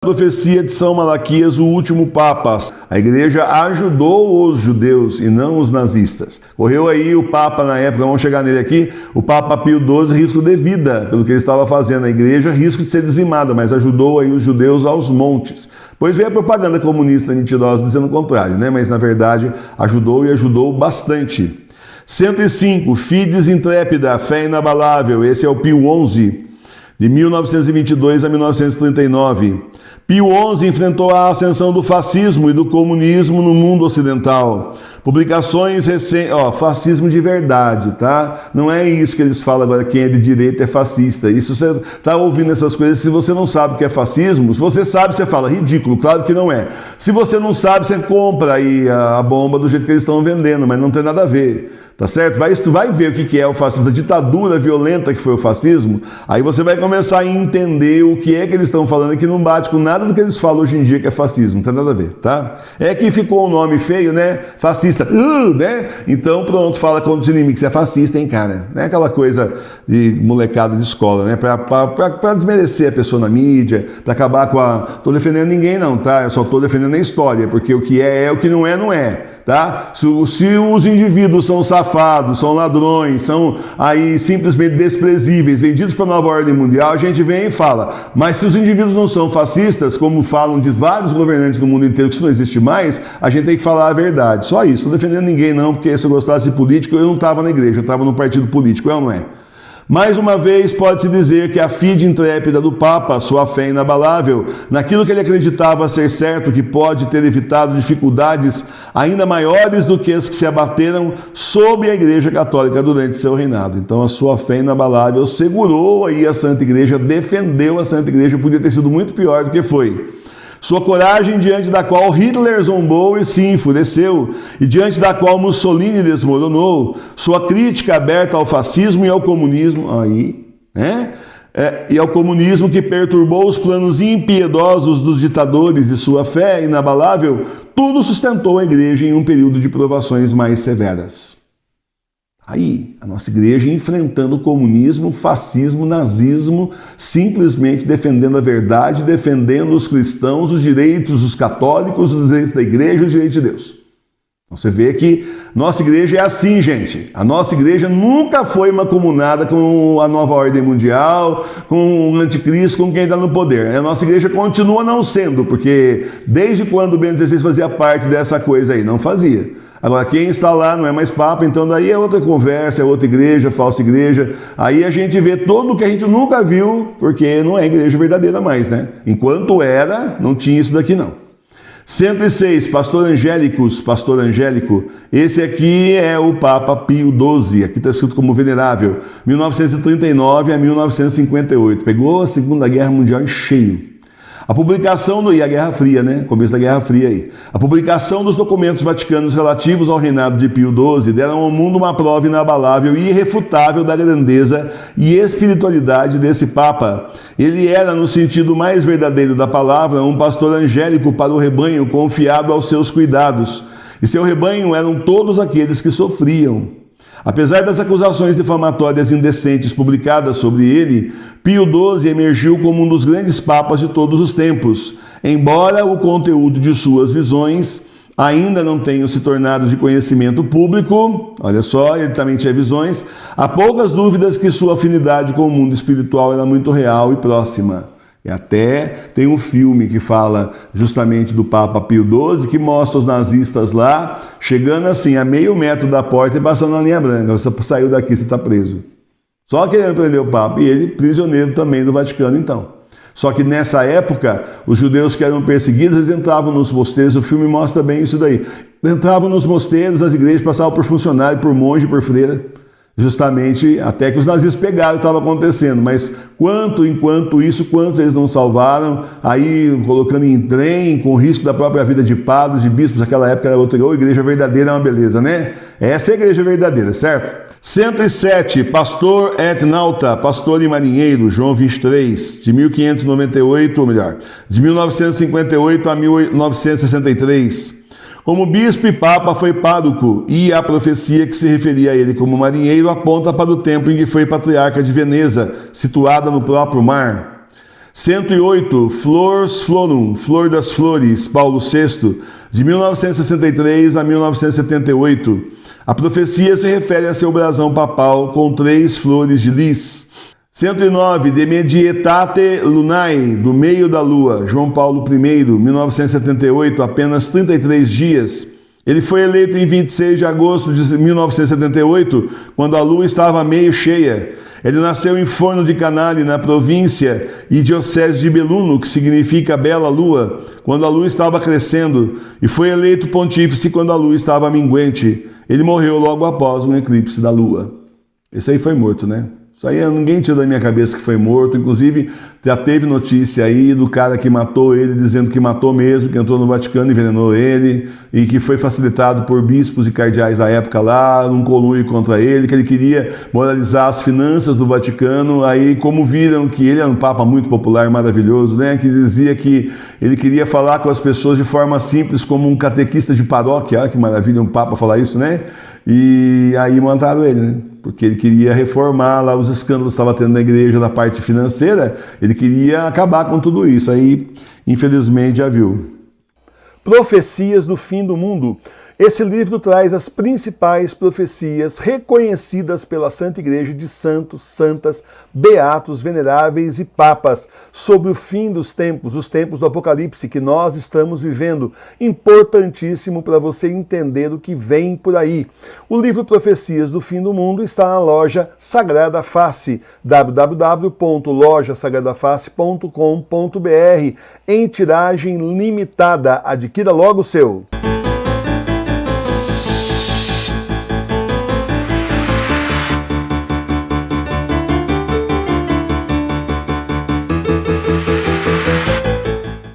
Profecia de São Malaquias, o último Papa. A igreja ajudou os judeus e não os nazistas. Correu aí o Papa na época, vamos chegar nele aqui, o Papa Pio XII, risco de vida, pelo que ele estava fazendo. A igreja, risco de ser dizimada, mas ajudou aí os judeus aos montes. Pois veio a propaganda comunista nitidosa dizendo o contrário, né? Mas na verdade ajudou e ajudou bastante. 105, Fides Intrépida, fé inabalável. Esse é o Pio XI, de 1922 a 1939. Pio XI enfrentou a ascensão do fascismo e do comunismo no mundo ocidental. Publicações recentes... fascismo de verdade, tá? Não é isso que eles falam agora, quem é de direita é fascista. Isso você tá ouvindo essas coisas, se você não sabe o que é fascismo, se você sabe, você fala, ridículo, claro que não é. Se você não sabe, você compra aí a bomba do jeito que eles estão vendendo, mas não tem nada a ver. Tá certo? Tu vai ver o que é o fascismo, a ditadura violenta que foi o fascismo, aí você vai começar a entender o que é que eles estão falando, que não bate com nada do que eles falam hoje em dia que é fascismo, não tem nada a ver, tá? É que ficou um nome feio, né? Fascista, né? Então pronto, fala contra os inimigos, você é fascista, hein, cara? Não é aquela coisa de molecada de escola, né? Pra desmerecer a pessoa na mídia, pra acabar com a... Tô defendendo ninguém não, tá? Eu só tô defendendo a história, porque o que é, o que não é, não é. Tá? Se os indivíduos são safados, são ladrões, são aí simplesmente desprezíveis, vendidos para a nova ordem mundial, a gente vem e fala. Mas se os indivíduos não são fascistas, como falam de vários governantes do mundo inteiro, que isso não existe mais, a gente tem que falar a verdade. Só isso. Não estou defendendo ninguém não, porque se eu gostasse de político, eu não estava na igreja, eu estava no partido político, é ou não é? Mais uma vez, pode-se dizer que a fide intrépida do Papa, sua fé inabalável, naquilo que ele acreditava ser certo, que pode ter evitado dificuldades ainda maiores do que as que se abateram sobre a Igreja Católica durante seu reinado. Então, a sua fé inabalável segurou aí a Santa Igreja, defendeu a Santa Igreja, podia ter sido muito pior do que foi. Sua coragem diante da qual Hitler zombou e se enfureceu, e diante da qual Mussolini desmoronou, sua crítica aberta ao fascismo e ao comunismo, e ao comunismo que perturbou os planos impiedosos dos ditadores e sua fé inabalável, tudo sustentou a igreja em um período de provações mais severas. Aí, a nossa igreja enfrentando o comunismo, fascismo, nazismo, simplesmente defendendo a verdade, defendendo os cristãos, os direitos dos católicos, os direitos da igreja, os direitos de Deus. Então você vê que nossa igreja é assim, gente. A nossa igreja nunca foi mancomunada com a nova ordem mundial, com o anticristo, com quem está no poder. A nossa igreja continua não sendo, porque desde quando o Bento XVI fazia parte dessa coisa aí? Não fazia. Agora, quem está lá não é mais Papa, então daí é outra conversa, é outra igreja, falsa igreja. Aí a gente vê tudo o que a gente nunca viu, porque não é igreja verdadeira mais, né? Enquanto era, não tinha isso daqui não. 106, Pastor Angélico, esse aqui é o Papa Pio XII, aqui está escrito como venerável, 1939 a 1958, pegou a Segunda Guerra Mundial em cheio. A publicação e a Guerra Fria, né? Começo da Guerra Fria aí. A publicação dos documentos vaticanos relativos ao reinado de Pio XII deram ao mundo uma prova inabalável e irrefutável da grandeza e espiritualidade desse Papa. Ele era, no sentido mais verdadeiro da palavra, um pastor angélico para o rebanho confiado aos seus cuidados. E seu rebanho eram todos aqueles que sofriam. Apesar das acusações difamatórias indecentes publicadas sobre ele, Pio XII emergiu como um dos grandes papas de todos os tempos. Embora o conteúdo de suas visões ainda não tenham se tornado de conhecimento público, olha só, ele também tinha visões, há poucas dúvidas que sua afinidade com o mundo espiritual era muito real e próxima. E até tem um filme que fala justamente do Papa Pio XII, que mostra os nazistas lá, chegando assim a meio metro da porta e passando na linha branca. Você saiu daqui, você está preso. Só querendo prender o Papa, e ele prisioneiro também do Vaticano então. Só que nessa época, os judeus que eram perseguidos, eles entravam nos mosteiros, o filme mostra bem isso daí. Entravam nos mosteiros, as igrejas passavam por funcionário, por monge, por freira. Justamente até que os nazistas pegaram o que estava acontecendo, mas quantos eles não salvaram, aí colocando em trem, com o risco da própria vida de padres, de bispos, naquela época era outra igreja verdadeira, é uma beleza, né? Essa é a igreja verdadeira, certo? 107, Pastor et Nauta, pastor e marinheiro, João 23, de 1598, ou melhor, de 1958 a 1963. Como bispo e papa foi pároco, e a profecia que se referia a ele como marinheiro aponta para o tempo em que foi patriarca de Veneza, situada no próprio mar. 108, Flors Florum, Flor das Flores, Paulo VI, de 1963 a 1978. A profecia se refere a seu brasão papal com 3 flores de lis. 109, De Medietate Lunae, do meio da lua, João Paulo I, 1978, apenas 33 dias. Ele foi eleito em 26 de agosto de 1978, quando a lua estava meio cheia. Ele nasceu em Forno de Canale, na província e diocese de Belluno, que significa Bela Lua, quando a lua estava crescendo, e foi eleito pontífice quando a lua estava minguante. Ele morreu logo após um eclipse da lua. Esse aí foi morto, né? Isso aí ninguém tira da minha cabeça que foi morto. Inclusive, já teve notícia aí do cara que matou ele, dizendo que matou mesmo, que entrou no Vaticano e envenenou ele, e que foi facilitado por bispos e cardeais da época lá, num conluio contra ele, que ele queria moralizar as finanças do Vaticano. Aí, como viram que ele era um papa muito popular, maravilhoso, né? Que dizia que ele queria falar com as pessoas de forma simples, como um catequista de paróquia. Olha que maravilha um papa falar isso, né? E aí mataram ele, né? Porque ele queria reformar lá os escândalos que estava tendo na igreja da parte financeira, ele queria acabar com tudo isso. Aí, infelizmente, já viu. Profecias do Fim do Mundo. Esse livro traz as principais profecias reconhecidas pela Santa Igreja de santos, santas, beatos, veneráveis e papas sobre o fim dos tempos, os tempos do Apocalipse que nós estamos vivendo. Importantíssimo para você entender o que vem por aí. O livro Profecias do Fim do Mundo está na loja Sagrada Face, www.lojasagradaface.com.br, em tiragem limitada. Adquira logo o seu!